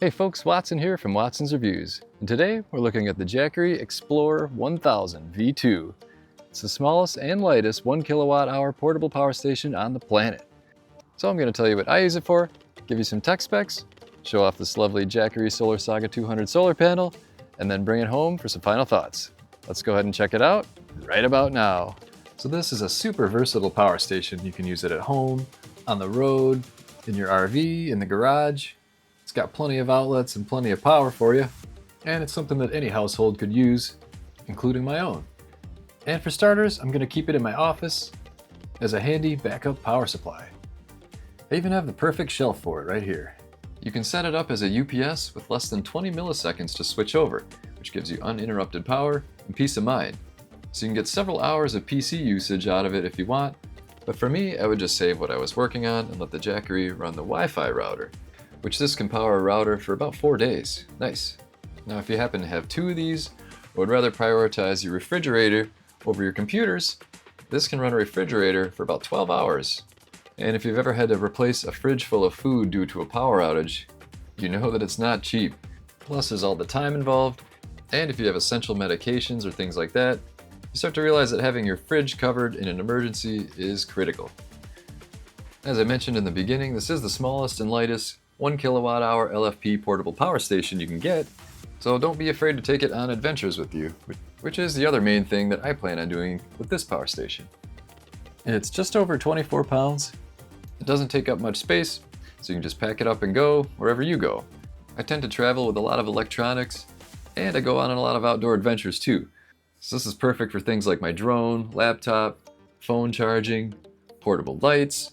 Hey folks, Watson here from Watson's Reviews, and today we're looking at the Jackery Explorer 1000 V2. It's the smallest and lightest 1 kilowatt hour portable power station on the planet. So I'm going to tell you what I use it for, give you some tech specs, show off this lovely Jackery Solar Saga 200 solar panel, and then bring it home for some final thoughts. Let's go ahead and check it out right about now. So this is a super versatile power station. You can use it at home, on the road, in your RV, in the garage. It's got plenty of outlets and plenty of power for you, and it's something that any household could use, including my own. And for starters, I'm going to keep it in my office as a handy backup power supply. I even have the perfect shelf for it right here. You can set it up as a UPS with less than 20 milliseconds to switch over, which gives you uninterrupted power and peace of mind. So you can get several hours of PC usage out of it if you want, but for me, I would just save what I was working on and let the Jackery run the Wi-Fi router, which this can power a router for about 4 days. Nice. Now if you happen to have 2 of these, or would rather prioritize your refrigerator over your computers, this can run a refrigerator for about 12 hours. And if you've ever had to replace a fridge full of food due to a power outage, you know that it's not cheap. Plus there's all the time involved, and if you have essential medications or things like that, you start to realize that having your fridge covered in an emergency is critical. As I mentioned in the beginning, this is the smallest and lightest 1 kilowatt hour LFP portable power station you can get, so don't be afraid to take it on adventures with you, which is the other main thing that I plan on doing with this power station. It's just over 24 pounds. It doesn't take up much space, so you can just pack it up and go wherever you go. I tend to travel with a lot of electronics, and I go on a lot of outdoor adventures too. So this is perfect for things like my drone, laptop, phone charging, portable lights,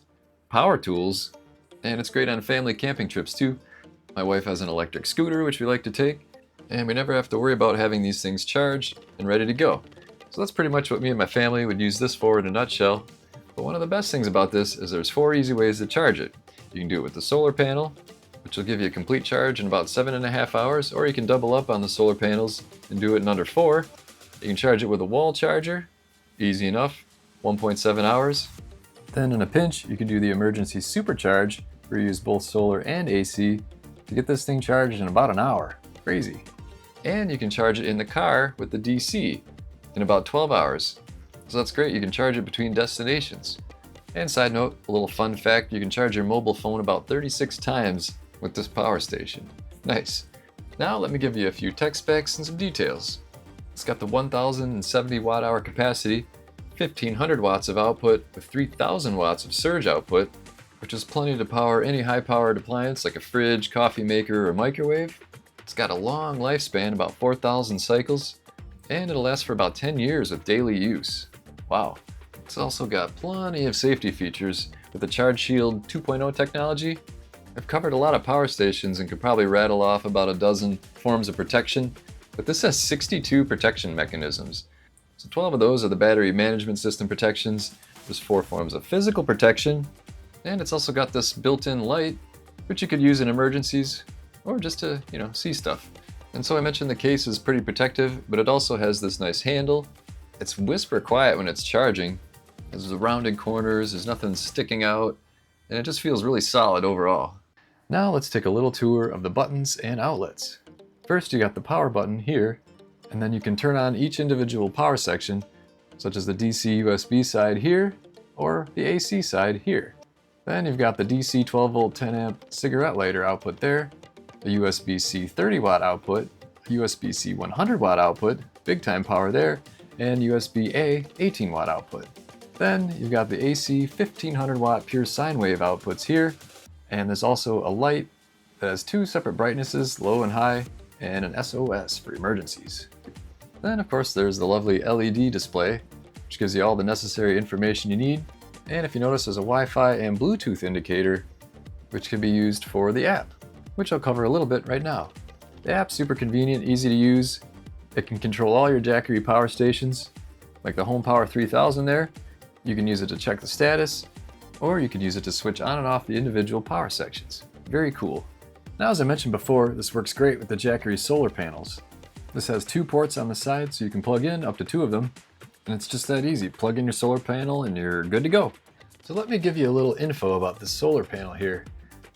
power tools, and it's great on family camping trips too. My wife has an electric scooter which we like to take, and we never have to worry about having these things charged and ready to go. So that's pretty much what me and my family would use this for in a nutshell. But one of the best things about this is there's 4 easy ways to charge it. You can do it with the solar panel, which will give you a complete charge in about 7.5 hours, or you can double up on the solar panels and do it in under 4. You can charge it with a wall charger, easy enough, 1.7 hours. Then in a pinch, you can do the emergency supercharge, where you use both solar and AC to get this thing charged in about an hour. Crazy. And you can charge it in the car with the DC in about 12 hours. So that's great, you can charge it between destinations. And side note, a little fun fact, you can charge your mobile phone about 36 times with this power station. Nice. Now let me give you a few tech specs and some details. It's got the 1070 watt hour capacity, 1500 watts of output with 3000 watts of surge output, which is plenty to power any high-powered appliance like a fridge, coffee maker, or microwave. It's got a long lifespan, about 4,000 cycles, and it'll last for about 10 years with daily use. Wow. It's also got plenty of safety features with the Charge Shield 2.0 technology. I've covered a lot of power stations and could probably rattle off about a dozen forms of protection, but this has 62 protection mechanisms. So 12 of those are the battery management system protections. There's 4 forms of physical protection, and it's also got this built-in light, which you could use in emergencies or just to, see stuff. And so I mentioned the case is pretty protective, but it also has this nice handle. It's whisper quiet when it's charging. There's the rounded corners, there's nothing sticking out, and it just feels really solid overall. Now let's take a little tour of the buttons and outlets. First, you got the power button here, and then you can turn on each individual power section, such as the DC USB side here, or the AC side here. Then you've got the DC 12 volt 10 amp cigarette lighter output there, a USB-C 30 watt output, a USB-C 100 watt output, big time power there, and USB-A 18 watt output. Then you've got the AC 1500 watt pure sine wave outputs here, and there's also a light that has 2 separate brightnesses, low and high, and an SOS for emergencies. Then of course there's the lovely LED display, which gives you all the necessary information you need. And if you notice, there's a Wi-Fi and Bluetooth indicator, which can be used for the app, which I'll cover a little bit right now. The app's super convenient, easy to use. It can control all your Jackery power stations, like the Home Power 3000 there. You can use it to check the status, or you can use it to switch on and off the individual power sections. Very cool. Now, as I mentioned before, this works great with the Jackery solar panels. This has 2 ports on the side, so you can plug in up to 2 of them. And it's just that easy. Plug in your solar panel and you're good to go. So let me give you a little info about this solar panel here.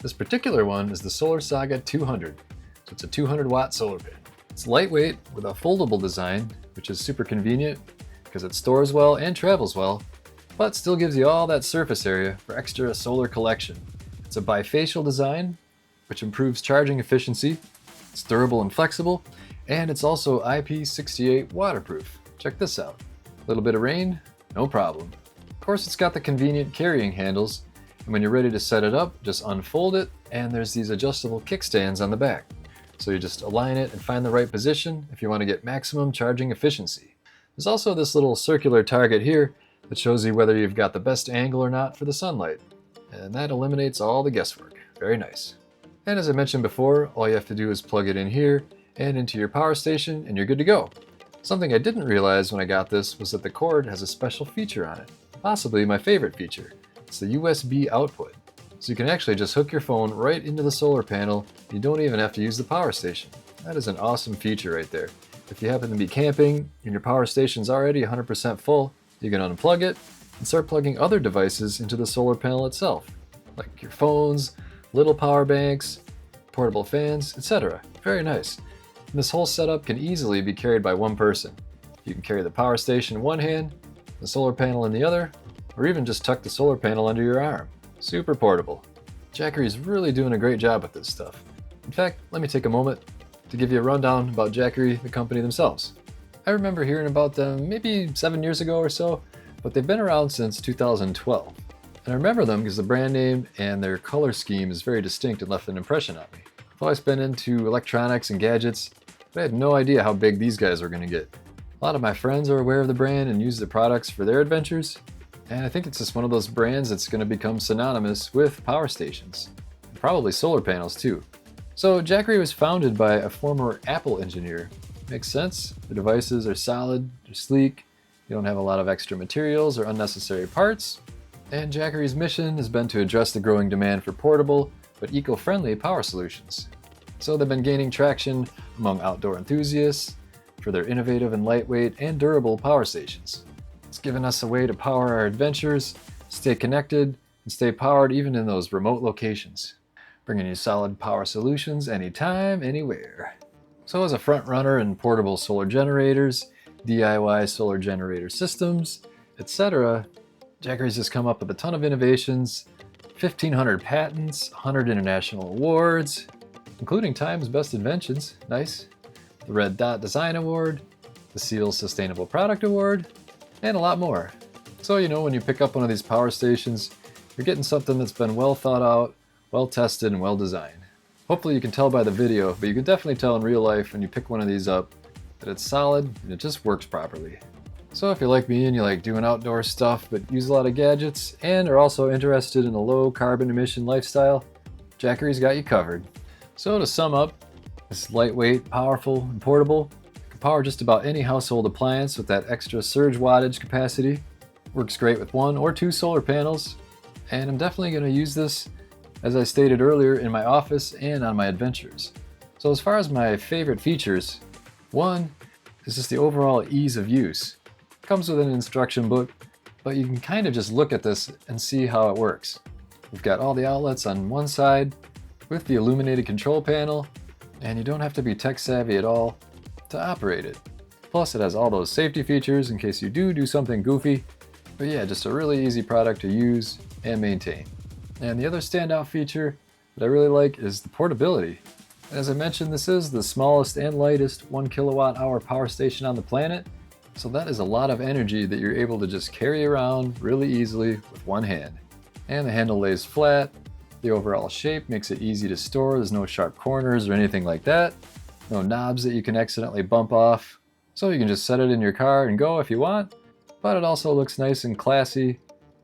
This particular one is the Solar Saga 200. So it's a 200-watt solar panel. It's lightweight with a foldable design, which is super convenient because it stores well and travels well, but still gives you all that surface area for extra solar collection. It's a bifacial design, which improves charging efficiency. It's durable and flexible, and it's also IP68 waterproof. Check this out. A little bit of rain, no problem. Of course, it's got the convenient carrying handles, and when you're ready to set it up, just unfold it, and there's these adjustable kickstands on the back. So you just align it and find the right position if you want to get maximum charging efficiency. There's also this little circular target here that shows you whether you've got the best angle or not for the sunlight, and that eliminates all the guesswork. Very nice. And as I mentioned before, all you have to do is plug it in here and into your power station, and you're good to go. Something I didn't realize when I got this was that the cord has a special feature on it, possibly my favorite feature. It's the USB output. So you can actually just hook your phone right into the solar panel. You don't even have to use the power station. That is an awesome feature right there. If you happen to be camping and your power station's already 100% full, you can unplug it and start plugging other devices into the solar panel itself, like your phones, little power banks, portable fans, etc. Very nice. And this whole setup can easily be carried by one person. You can carry the power station in one hand, the solar panel in the other, or even just tuck the solar panel under your arm. Super portable. Jackery's really doing a great job with this stuff. In fact, let me take a moment to give you a rundown about Jackery, the company themselves. I remember hearing about them maybe 7 years ago or so, but they've been around since 2012. And I remember them because the brand name and their color scheme is very distinct and left an impression on me. I've always been into electronics and gadgets, but I had no idea how big these guys were going to get. A lot of my friends are aware of the brand and use the products for their adventures, and I think it's just one of those brands that's going to become synonymous with power stations. And probably solar panels too. So Jackery was founded by a former Apple engineer. Makes sense. The devices are solid, they're sleek, you don't have a lot of extra materials or unnecessary parts. And Jackery's mission has been to address the growing demand for portable but eco-friendly power solutions. So they've been gaining traction among outdoor enthusiasts for their innovative and lightweight and durable power stations. It's given us a way to power our adventures, stay connected, and stay powered even in those remote locations, bringing you solid power solutions anytime, anywhere. So as a front runner in portable solar generators, DIY solar generator systems, etc., Jackery's just come up with a ton of innovations, 1,500 patents, 100 international awards, including Time's Best Inventions, nice, the Red Dot Design Award, the SEAL Sustainable Product Award, and a lot more. So when you pick up one of these power stations, you're getting something that's been well thought out, well tested, and well designed. Hopefully you can tell by the video, but you can definitely tell in real life when you pick one of these up that it's solid and it just works properly. So if you're like me and you like doing outdoor stuff but use a lot of gadgets and are also interested in a low carbon emission lifestyle, Jackery's got you covered. So to sum up, it's lightweight, powerful, and portable. It can power just about any household appliance with that extra surge wattage capacity. Works great with 1 or 2 solar panels. And I'm definitely going to use this, as I stated earlier, in my office and on my adventures. So as far as my favorite features, one is just the overall ease of use. It comes with an instruction book, but you can kind of just look at this and see how it works. We've got all the outlets on one side with the illuminated control panel, and you don't have to be tech savvy at all to operate it. Plus it has all those safety features in case you do something goofy. But yeah, just a really easy product to use and maintain. And the other standout feature that I really like is the portability. As I mentioned, this is the smallest and lightest 1 kilowatt hour power station on the planet. So that is a lot of energy that you're able to just carry around really easily with one hand. And the handle lays flat. The overall shape makes it easy to store. There's no sharp corners or anything like that. No knobs that you can accidentally bump off. So you can just set it in your car and go if you want. But it also looks nice and classy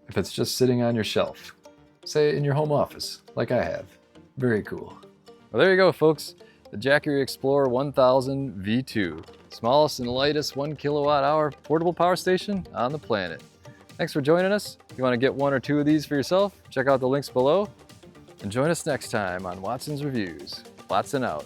if it's just sitting on your shelf. Say in your home office, like I have. Very cool. Well, there you go, folks. The Jackery Explorer 1000 V2. Smallest and lightest 1 kilowatt hour portable power station on the planet. Thanks for joining us. If you want to get 1 or 2 of these for yourself, check out the links below. And join us next time on Watson's Reviews. Watson out.